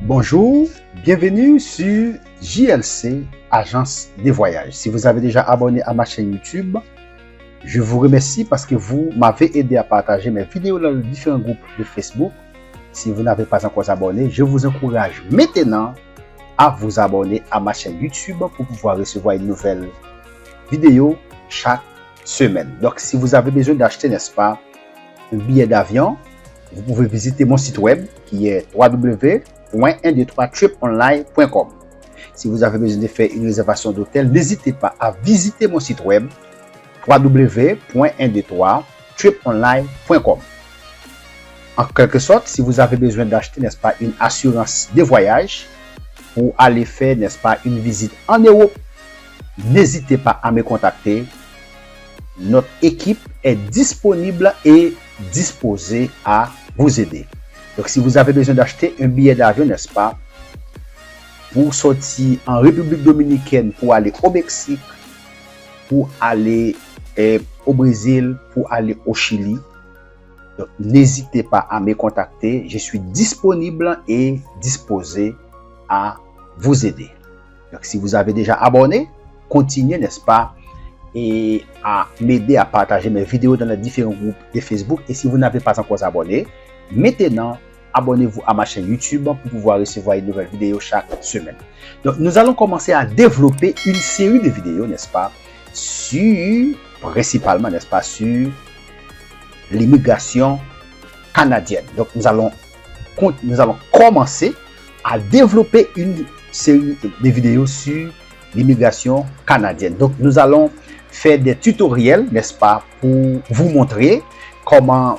Bonjour, bienvenue sur JLC, Agence des Voyages. Si vous avez déjà abonné à ma chaîne YouTube, je vous remercie parce que vous m'avez aidé à partager mes vidéos dans les différents groupes de Facebook. Si vous n'avez pas encore abonné, je vous encourage maintenant à vous abonner à ma chaîne YouTube pour pouvoir recevoir une nouvelle vidéo chaque semaine. Donc, si vous avez besoin d'acheter, n'est-ce pas, un billet d'avion, vous pouvez visiter mon site web qui est www.123triponline.com. Si vous avez besoin de faire une réservation d'hôtel, n'hésitez pas à visiter mon site web www.123triponline.com. En quelque sorte, si vous avez besoin d'acheter, n'est-ce pas, une assurance de voyage pour aller faire, n'est-ce pas, une visite en Europe, n'hésitez pas à me contacter. Notre équipe est disponible et disposée à vous aider. Donc, si vous avez besoin d'acheter un billet d'avion, n'est-ce pas, pour sortir en République Dominicaine, pour aller au Mexique, pour aller au Brésil, pour aller au Chili, donc n'hésitez pas à me contacter. Je suis disponible et disposé à vous aider. Donc, si vous avez déjà abonné, continuez, n'est-ce pas, et à m'aider à partager mes vidéos dans les différents groupes de Facebook. Et si vous n'avez pas encore abonné, maintenant, abonnez-vous à ma chaîne YouTube pour pouvoir recevoir une nouvelle vidéo chaque semaine. Donc, nous allons commencer à développer une série de vidéos, n'est-ce pas, principalement, n'est-ce pas, sur l'immigration canadienne. Donc, nous allons commencer à développer une série de vidéos sur l'immigration canadienne. Donc, nous allons faire des tutoriels, n'est-ce pas, pour vous montrer comment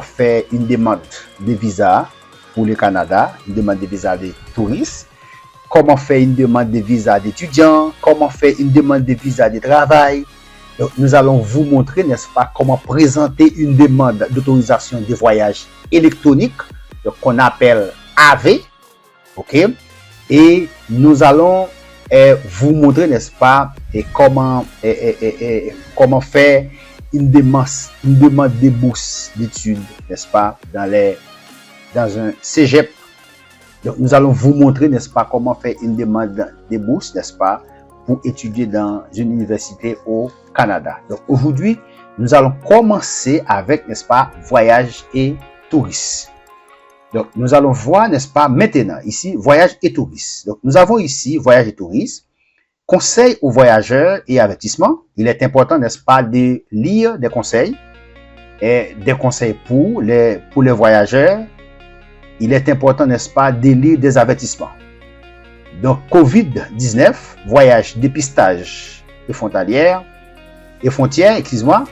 faire une demande de visa pour le Canada, une demande de visa de touristes, comment faire une demande de visa d'étudiants, comment faire une demande de visa de travail. Donc, nous allons vous montrer, n'est-ce pas, comment présenter une demande d'autorisation de voyage électronique, qu'on appelle AV, ok, et nous allons vous montrer, n'est-ce pas, comment faire une demande de bourse d'études, n'est-ce pas, dans un cégep. Donc, nous allons vous montrer, n'est-ce pas, comment faire une demande de bourse, n'est-ce pas, pour étudier dans une université au Canada. Donc, aujourd'hui, nous allons commencer avec, n'est-ce pas, voyage et tourisme. Donc, nous allons voir, n'est-ce pas, maintenant, ici, voyage et tourisme. Donc, nous avons ici voyage et tourisme, conseils aux voyageurs et avertissements. Il est important, n'est-ce pas, de lire des conseils pour les voyageurs. Il est important, n'est-ce pas, de lire des avertissements. Donc, COVID-19, voyage, dépistage et frontalière, excuse-moi,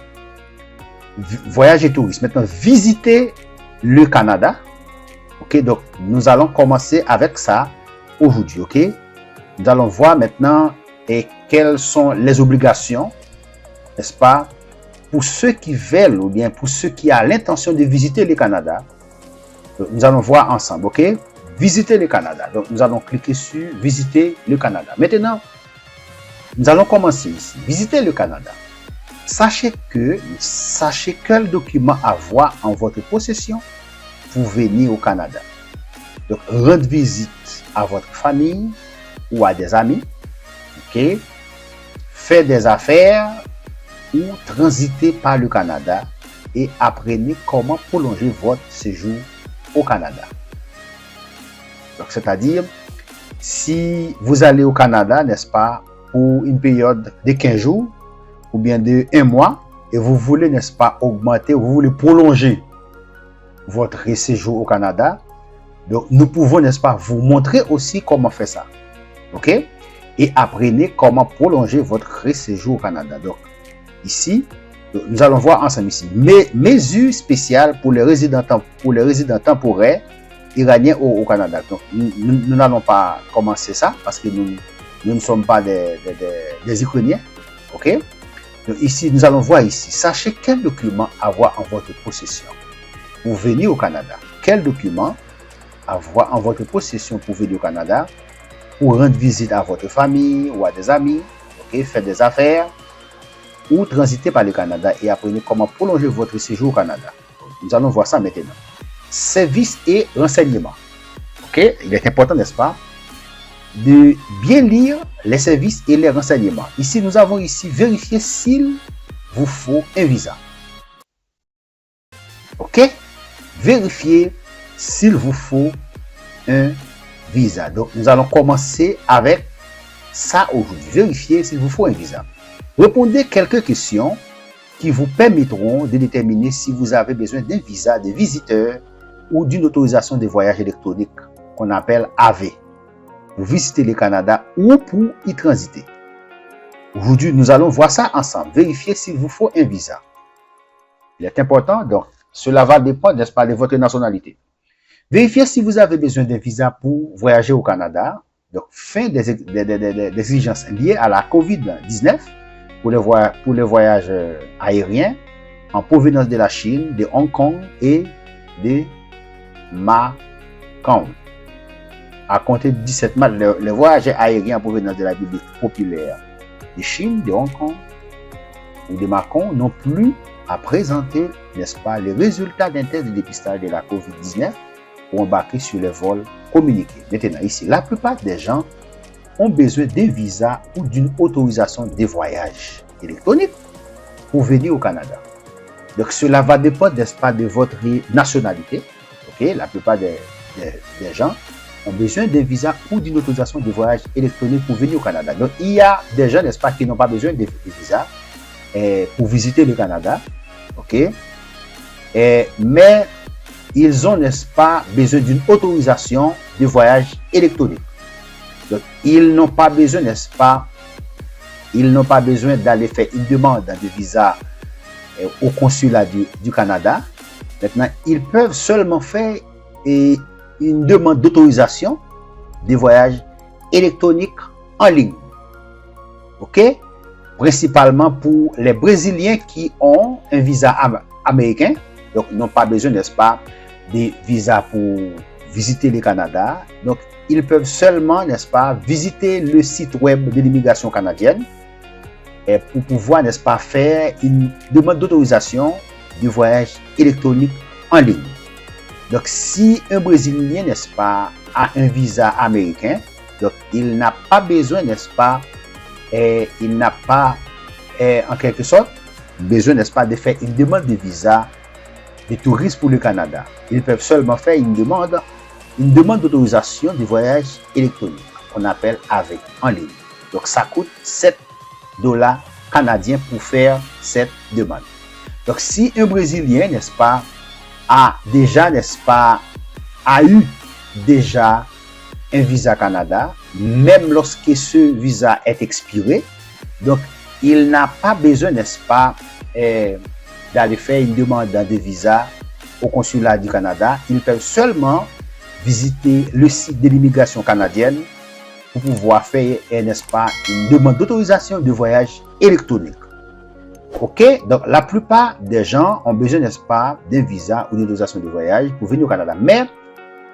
voyage et tourisme. Maintenant, visiter le Canada. Ok, donc nous allons commencer avec ça aujourd'hui, ok. Nous allons voir maintenant quelles sont les obligations, n'est-ce pas, pour ceux qui veulent ou bien pour ceux qui ont l'intention de visiter le Canada. Donc, nous allons voir ensemble, ok. Visiter le Canada. Donc, nous allons cliquer sur visiter le Canada. Maintenant, nous allons commencer ici. Visiter le Canada. Sachez quel document avoir en votre possession pour venir au Canada. Donc, rendre visite à votre famille ou à des amis, ok, faire des affaires ou transiter par le Canada et apprenez comment prolonger votre séjour au Canada. Donc, c'est-à-dire, si vous allez au Canada, n'est-ce pas, pour une période de 15 jours ou bien de 1 mois et vous voulez, n'est-ce pas, augmenter, vous voulez prolonger votre séjour au Canada, donc nous pouvons, n'est-ce pas, vous montrer aussi comment faire ça, ok, et apprenez comment prolonger votre séjour au Canada. Donc ici, nous allons voir ensemble ici mesures spéciales pour les résidents temporaires iraniens au Canada. Donc nous n'allons pas commencer ça parce que nous ne sommes pas des Ukrainiens, ok. Donc ici, nous allons voir ici, sachez quel document avoir en votre possession pour venir au Canada. Quel document avoir en votre possession pour venir au Canada, pour rendre visite à votre famille ou à des amis, okay, faire des affaires ou transiter par le Canada et apprenez comment prolonger votre séjour au Canada. Nous allons voir ça maintenant. Services et renseignements. Ok, il est important, n'est-ce pas, de bien lire les services et les renseignements. Ici, nous avons ici vérifier s'il vous faut un visa. Ok, vérifier s'il vous faut un visa. Donc, nous allons commencer avec ça aujourd'hui. Vérifier s'il vous faut un visa. Répondez quelques questions qui vous permettront de déterminer si vous avez besoin d'un visa de visiteur ou d'une autorisation de voyage électronique qu'on appelle AV pour visiter le Canada ou pour y transiter. Aujourd'hui, nous allons voir ça ensemble. Vérifier s'il vous faut un visa. Il est important, donc cela va dépendre, n'est-ce pas, de votre nationalité. Vérifiez si vous avez besoin d'un visa pour voyager au Canada. Donc, fin des exigences liées à la COVID-19 pour les voyages aériens en provenance de la Chine, de Hong Kong et de Macao. À compter du 17 mars, les voyages aériens en provenance de la République populaire de Chine, de Hong Kong ou de Macao n'ont plus à présenter, n'est-ce pas, les résultats d'un test de dépistage de la COVID-19 pour embarquer sur les vols communiqués. Maintenant, ici, la plupart des gens ont besoin d'un visa ou d'une autorisation de voyage électronique pour venir au Canada. Donc, cela va dépendre, n'est-ce pas, de votre nationalité. Ok, la plupart des gens ont besoin d'un visa ou d'une autorisation de voyage électronique pour venir au Canada. Donc, il y a des gens, n'est-ce pas, qui n'ont pas besoin de visa pour visiter le Canada. Ok, mais ils ont, n'est-ce pas, besoin d'une autorisation de voyage électronique. Donc, ils n'ont pas besoin, n'est-ce pas, ils n'ont pas besoin d'aller faire une demande de visa au consulat du Canada. Maintenant, ils peuvent seulement faire une demande d'autorisation de voyage électronique en ligne. Ok? Principalement pour les Brésiliens qui ont un visa américain. Donc, n'ont pas besoin, n'est-ce pas, de visa pour visiter le Canada. Donc, ils peuvent seulement, n'est-ce pas, visiter le site web de l'immigration canadienne et pour pouvoir, n'est-ce pas, faire une demande d'autorisation de voyage électronique en ligne. Donc, si un Brésilien, n'est-ce pas, a un visa américain, donc il n'a pas besoin, n'est-ce pas, il n'a pas, en quelque sorte, besoin, n'est-ce pas, de faire une demande de visa de tourisme pour le Canada. Ils peuvent seulement faire une demande d'autorisation de voyage électronique qu'on appelle AV en ligne. Donc, ça coûte $7 canadiens pour faire cette demande. Donc, si un Brésilien, n'est-ce pas, a déjà, n'est-ce pas, a eu déjà un visa Canada, même lorsque ce visa est expiré, donc, il n'a pas besoin, n'est-ce pas, d'aller faire une demande de visa au consulat du Canada. Ils peuvent seulement visiter le site de l'immigration canadienne pour pouvoir faire, n'est-ce pas, une demande d'autorisation de voyage électronique. Ok, donc la plupart des gens ont besoin, n'est-ce pas, d'un visa ou d'une autorisation de voyage pour venir au Canada, mais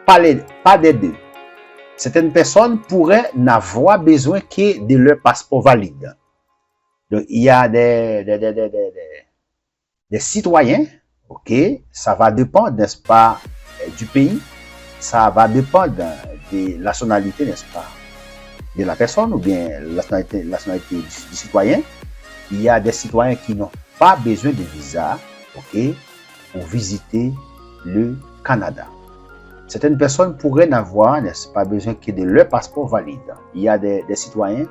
pas des deux. Certaines personnes pourraient n'avoir besoin que de leur passeport valide. Donc, il y a des citoyens, ok, ça va dépendre, n'est-ce pas, du pays, ça va dépendre de la nationalité, n'est-ce pas, de la personne ou bien la nationalité du citoyen. Il y a des citoyens qui n'ont pas besoin de visa, ok, pour visiter le Canada. Certaines personnes pourraient n'avoir, n'est-ce pas, besoin que de leur passeport valide. Il y a des citoyens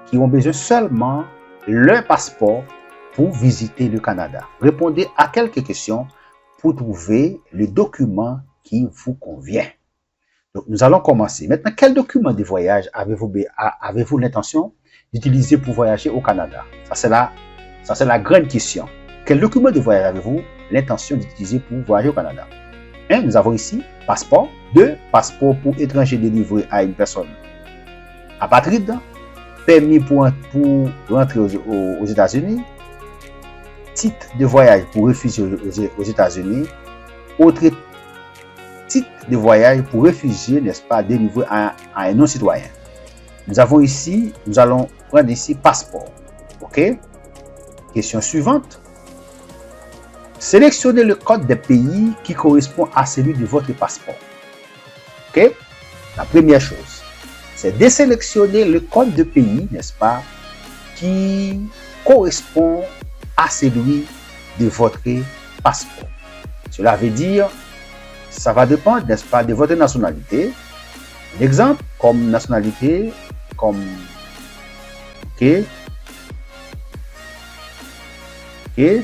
qui ont besoin seulement de leur passeport pour visiter le Canada. Répondez à quelques questions pour trouver le document qui vous convient. Donc, nous allons commencer. Maintenant, quel document de voyage avez-vous l'intention d'utiliser pour voyager au Canada? Ça, c'est la grande question. Quel document de voyage avez-vous l'intention d'utiliser pour voyager au Canada? 1. Nous avons ici passeport. 2. Passeport pour étranger délivré à une personne apatride. Permis pour rentrer aux États-Unis. Titre de voyage pour réfugier aux États-Unis. Autre titre de voyage pour réfugier, n'est-ce pas, délivré à un non-citoyen. Nous allons prendre ici passeport. Ok? Question suivante. Sélectionnez le code des pays qui correspond à celui de votre passeport. Ok? La première chose, c'est de sélectionner le code de pays, n'est-ce pas, qui correspond à celui de votre passeport. Cela veut dire, ça va dépendre, n'est-ce pas, de votre nationalité. L'exemple, comme nationalité, comme, ok, nous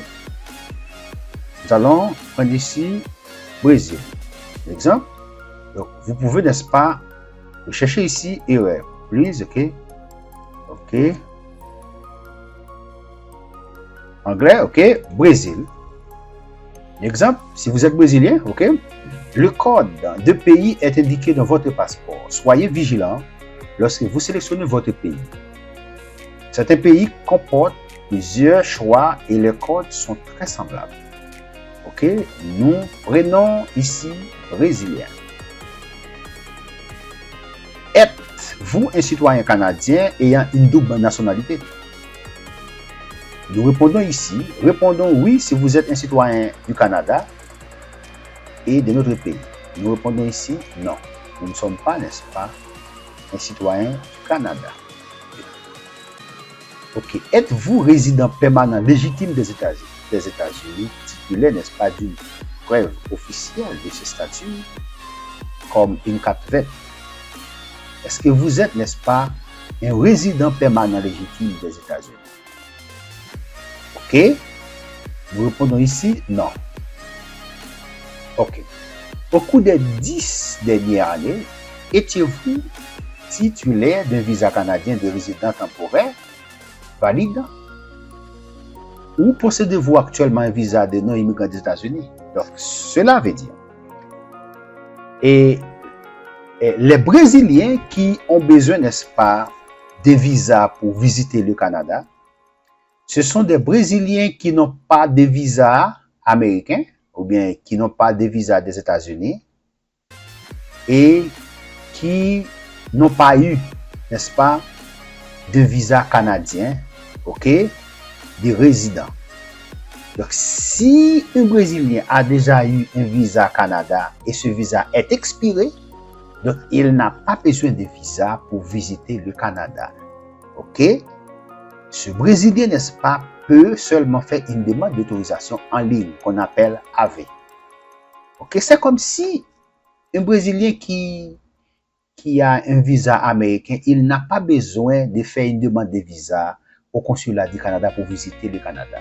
allons prendre ici Brésil. L'exemple, donc vous pouvez, n'est-ce pas, chercher ici erreur, please, ok, ok, anglais, ok, Brésil. Exemple, si vous êtes brésilien, ok, le code de pays est indiqué dans votre passeport. Soyez vigilant lorsque vous sélectionnez votre pays. Certains pays comportent plusieurs choix et les codes sont très semblables. Ok, nous prenons ici brésilien. Êtes-vous un citoyen canadien ayant une double nationalité? Nous répondons ici, répondons oui si vous êtes un citoyen du Canada et de notre pays. Nous répondons ici non. Nous ne sommes pas, n'est-ce pas, un citoyen du Canada. Ok. Êtes-vous résident permanent légitime des États-Unis, titulaire, n'est-ce pas, d'une preuve officielle de ce statut, comme une carte verte? Est-ce que vous êtes, n'est-ce pas, un résident permanent légitime des États-Unis? Ok. Nous répondons ici non. Ok. Au cours des 10 dernières années, étiez-vous titulaire d'un visa canadien de résident temporaire valide? Ou possédez-vous actuellement un visa de non-immigrant des États-Unis? Donc, cela veut dire, et les Brésiliens qui ont besoin, n'est-ce pas, de visas pour visiter le Canada, ce sont des Brésiliens qui n'ont pas de visa américain ou bien qui n'ont pas de visa des États-Unis et qui n'ont pas eu, n'est-ce pas, de visa canadien, ok, de résident. Donc, si un Brésilien a déjà eu un visa Canada et ce visa est expiré, donc il n'a pas besoin de visa pour visiter le Canada, ok. Ce Brésilien, n'est-ce pas, peut seulement faire une demande d'autorisation en ligne qu'on appelle AV. Ok, c'est comme si un Brésilien qui a un visa américain, il n'a pas besoin de faire une demande de visa au consulat du Canada pour visiter le Canada.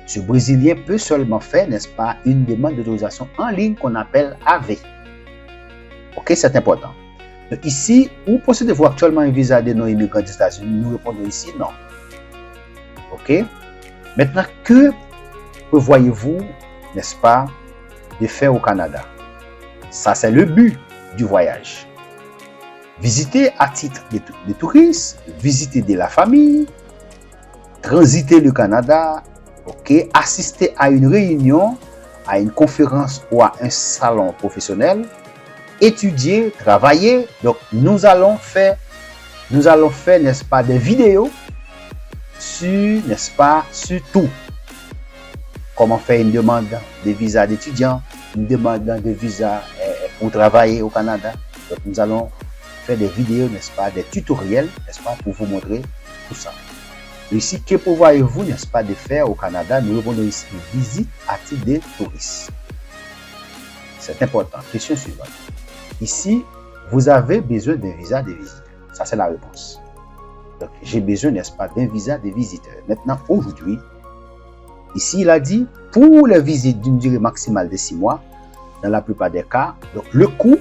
Ce Brésilien peut seulement faire, n'est-ce pas, une demande d'autorisation en ligne qu'on appelle AV. Ok, c'est important. Donc ici, où possédez-vous actuellement un visa de non-immigrants des États-Unis? Nous répondons ici non. Ok. Maintenant, que prévoyez-vous, n'est-ce pas, de faire au Canada? Ça, c'est le but du voyage. Visiter à titre de touriste, visiter de la famille, transiter le Canada, ok, assister à une réunion, à une conférence ou à un salon professionnel, étudier, travailler. Donc, nous allons faire, n'est-ce pas, des vidéos sur, n'est-ce pas, sur tout. Comment faire une demande de visa d'étudiant, une demande de visa pour travailler au Canada. Donc, nous allons faire des vidéos, n'est-ce pas, des tutoriels, n'est-ce pas, pour vous montrer tout ça. Ici, que prévoyez-vous, n'est-ce pas, de faire au Canada? Nous répondons ici, visite à titre de touriste. C'est important. Question suivante. Ici, vous avez besoin d'un visa de visiteur. Ça, c'est la réponse. Donc, j'ai besoin, n'est-ce pas, d'un visa de visiteur. Maintenant, aujourd'hui, ici, il a dit, pour les visites d'une durée maximale de 6 mois, dans la plupart des cas, donc le coût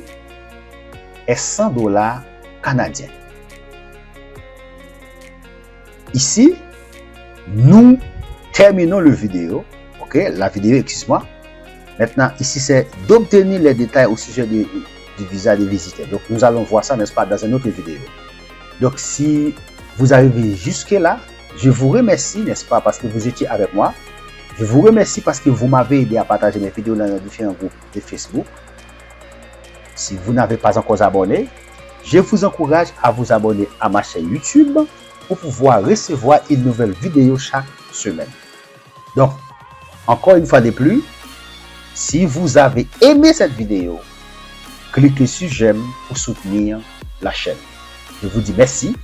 est $100 canadiens. Ici, nous terminons la vidéo. Ok, la vidéo, excuse-moi. Maintenant, ici, c'est d'obtenir les détails au sujet du visa de visiteur. Donc, nous allons voir ça, n'est-ce pas, dans une autre vidéo. Donc, si vous arrivez jusque-là, je vous remercie, n'est-ce pas, parce que vous étiez avec moi. Je vous remercie parce que vous m'avez aidé à partager mes vidéos dans les différents groupes de Facebook. Si vous n'avez pas encore abonné, je vous encourage à vous abonner à ma chaîne YouTube pour pouvoir recevoir une nouvelle vidéo chaque semaine. Donc, encore une fois de plus, si vous avez aimé cette vidéo, cliquez sur j'aime pour soutenir la chaîne. Je vous dis merci,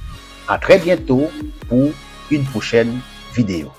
à très bientôt pour une prochaine vidéo.